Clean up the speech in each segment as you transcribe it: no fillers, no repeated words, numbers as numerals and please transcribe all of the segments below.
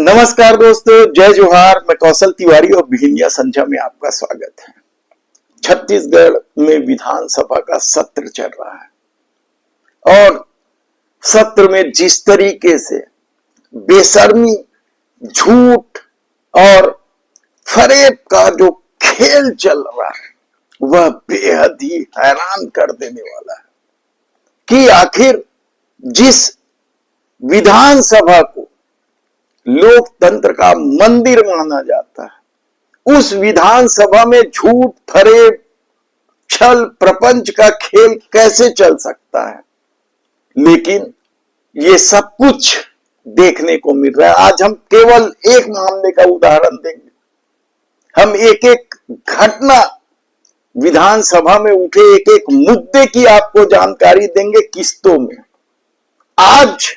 नमस्कार दोस्तों, जय जोहार। मैं कौशल तिवारी और भिंडिया संध्या में आपका स्वागत है। छत्तीसगढ़ में विधानसभा का सत्र चल रहा है और सत्र में जिस तरीके से बेशर्मी, झूठ और फरेब का जो खेल चल रहा है वह बेहद ही हैरान कर देने वाला है कि आखिर जिस विधानसभा को लोकतंत्र का मंदिर माना जाता है, उस विधानसभा में झूठ, फरेब, छल, प्रपंच का खेल कैसे चल सकता है। लेकिन ये सब कुछ देखने को मिल रहा है। आज हम केवल एक मामले का उदाहरण देंगे। हम एक एक घटना, विधानसभा में उठे एक एक मुद्दे की आपको जानकारी देंगे किस्तों में। आज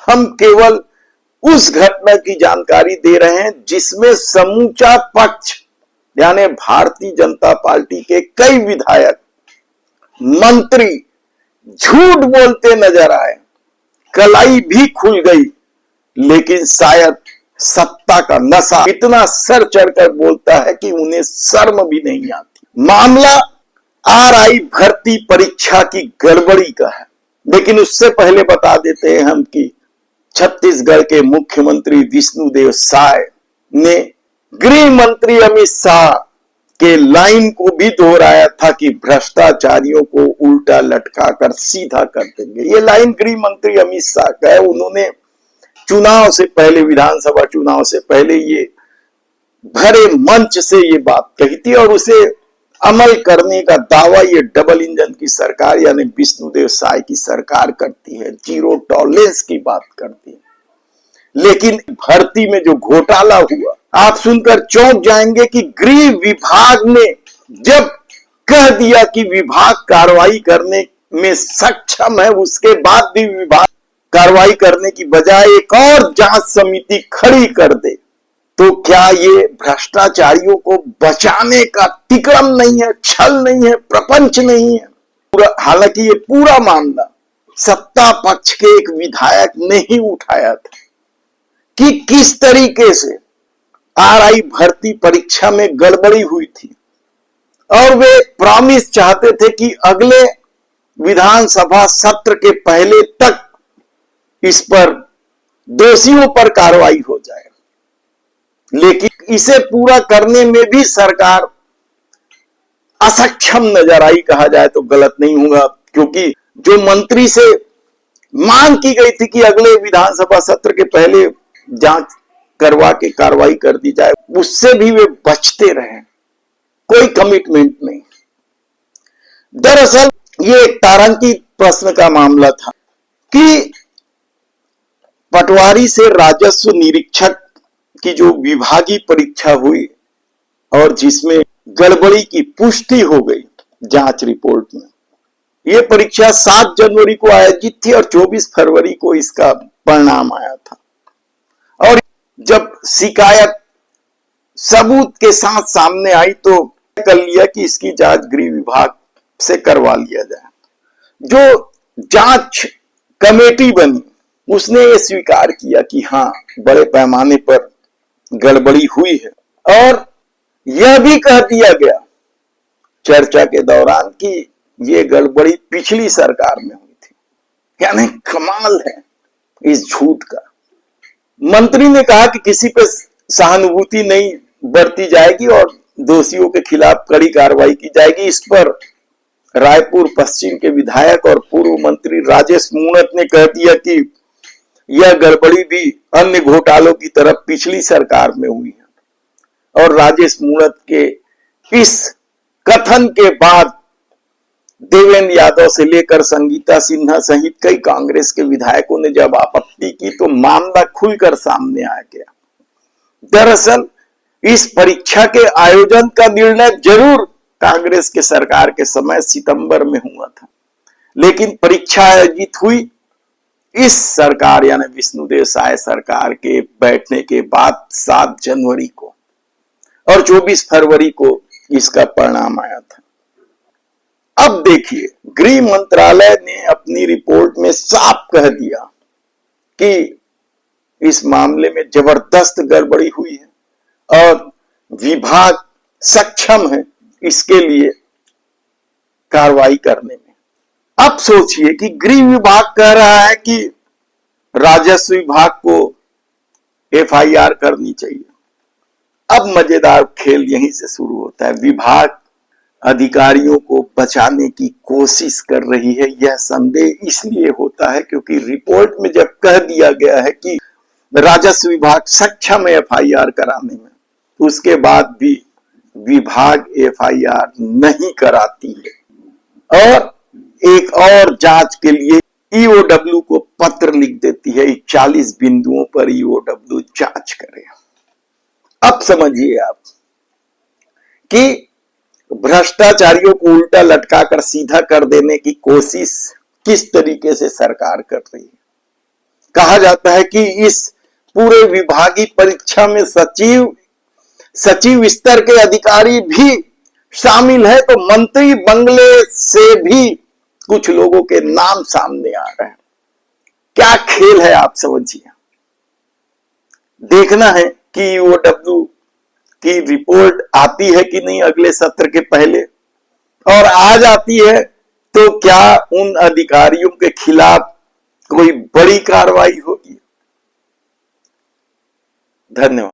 हम केवल उस घटना की जानकारी दे रहे हैं जिसमें समूचा पक्ष यानी भारतीय जनता पार्टी के कई विधायक, मंत्री झूठ बोलते नजर आए। कलाई भी खुल गई, लेकिन शायद सत्ता का नशा इतना सर चढ़कर बोलता है कि उन्हें शर्म भी नहीं आती। मामला आरआई भर्ती परीक्षा की गड़बड़ी का है, लेकिन उससे पहले बता देते हैं हम कि छत्तीसगढ़ के मुख्यमंत्री विष्णुदेव साय ने गृह मंत्री अमित शाह के लाइन को भी दोहराया था कि भ्रष्टाचारियों को उल्टा लटकाकर सीधा कर देंगे। ये लाइन गृह मंत्री अमित शाह का है। उन्होंने चुनाव से पहले, विधानसभा चुनाव से पहले ये भरे मंच से ये बात कही थी और उसे अमल करने का दावा ये डबल इंजन की सरकार यानी विष्णुदेव साय की सरकार करती है, जीरो टॉलरेंस की बात करती है। लेकिन भर्ती में जो घोटाला हुआ, आप सुनकर चौंक जाएंगे कि गृह विभाग ने जब कह दिया कि विभाग कार्रवाई करने में सक्षम है, उसके बाद भी विभाग कार्रवाई करने की बजाय एक और जांच समिति खड़ी कर दे, तो क्या ये भ्रष्टाचारियों को बचाने का तिकड़म नहीं है, छल नहीं है, प्रपंच नहीं है। हालांकि ये पूरा मामला सत्ता पक्ष के एक विधायक ने ही उठाया था कि किस तरीके से आरआई भर्ती परीक्षा में गड़बड़ी हुई थी और वे प्रॉमिस चाहते थे कि अगले विधानसभा सत्र के पहले तक इस पर दोषियों पर कार्रवाई हो जाए। लेकिन इसे पूरा करने में भी सरकार असक्षम नजर आई, कहा जाए तो गलत नहीं होगा, क्योंकि जो मंत्री से मांग की गई थी कि अगले विधानसभा सत्र के पहले जांच करवा के कार्रवाई कर दी जाए, उससे भी वे बचते रहे, कोई कमिटमेंट नहीं। दरअसल ये एक तारांकित प्रश्न का मामला था कि पटवारी से राजस्व निरीक्षक की जो विभागीय परीक्षा हुई और जिसमें गड़बड़ी की पुष्टि हो गई जांच रिपोर्ट में। यह परीक्षा 7 जनवरी को आयोजित थी और 24 फरवरी को इसका परिणाम आया था। और जब शिकायत सबूत के साथ सामने आई तो कर लिया कि इसकी जांच गृह विभाग से करवा लिया जाए। जो जांच कमेटी बनी उसने ये स्वीकार किया कि हाँ, बड़े पैमाने पर गड़बड़ी हुई है और यह भी कह दिया गया चर्चा के दौरान कि यह गड़बड़ी पिछली सरकार में हुई थी। यानी कमाल है इस झूठ का। मंत्री ने कहा कि किसी पे सहानुभूति नहीं बरती जाएगी और दोषियों के खिलाफ कड़ी कार्रवाई की जाएगी। इस पर रायपुर पश्चिम के विधायक और पूर्व मंत्री राजेश मूणत ने कह दिया कि यह गड़बड़ी भी अन्य घोटालों की तरफ पिछली सरकार में हुई है। और राजेश मूणत के इस कथन के बाद देवेंद्र यादव से लेकर संगीता सिन्हा सहित कई कांग्रेस के विधायकों ने जब आपत्ति की तो मामला खुलकर सामने आ गया। दरअसल इस परीक्षा के आयोजन का निर्णय जरूर कांग्रेस के सरकार के समय सितंबर में हुआ था, लेकिन परीक्षा आयोजित हुई इस सरकार यानी विष्णुदेव साय सरकार के बैठने के बाद 7 जनवरी को और 24 फरवरी को इसका परिणाम आया था। अब देखिए, गृह मंत्रालय ने अपनी रिपोर्ट में साफ कह दिया कि इस मामले में जबरदस्त गड़बड़ी हुई है और विभाग सक्षम है इसके लिए कार्रवाई करने में। अब सोचिए कि गृह विभाग कह रहा है कि राजस्व विभाग को एफआईआर करनी चाहिए। अब मजेदार खेल यहीं से शुरू होता है। विभाग अधिकारियों को बचाने की कोशिश कर रही है, यह संदेह इसलिए होता है क्योंकि रिपोर्ट में जब कह दिया गया है कि राजस्व विभाग सक्षम है एफआईआर कराने में, उसके बाद भी विभाग एफआईआर नहीं कराती है और एक और जांच के लिए ईओडब्ल्यू को पत्र लिख देती है 41 बिंदुओं पर ईओडब्ल्यू जांच करे। अब समझिए आप कि भ्रष्टाचारियों को उल्टा लटकाकर सीधा कर देने की कोशिश किस तरीके से सरकार कर रही है। कहा जाता है कि इस पूरे विभागीय परीक्षा में सचिव स्तर के अधिकारी भी शामिल है, तो मंत्री बंगले से भी कुछ लोगों के नाम सामने आ रहे हैं। क्या खेल है आप समझिए। देखना है कि ईओडब्ल्यू की रिपोर्ट आती है कि नहीं अगले सत्र के पहले, और आ जाती है तो क्या उन अधिकारियों के खिलाफ कोई बड़ी कार्रवाई होगी। धन्यवाद।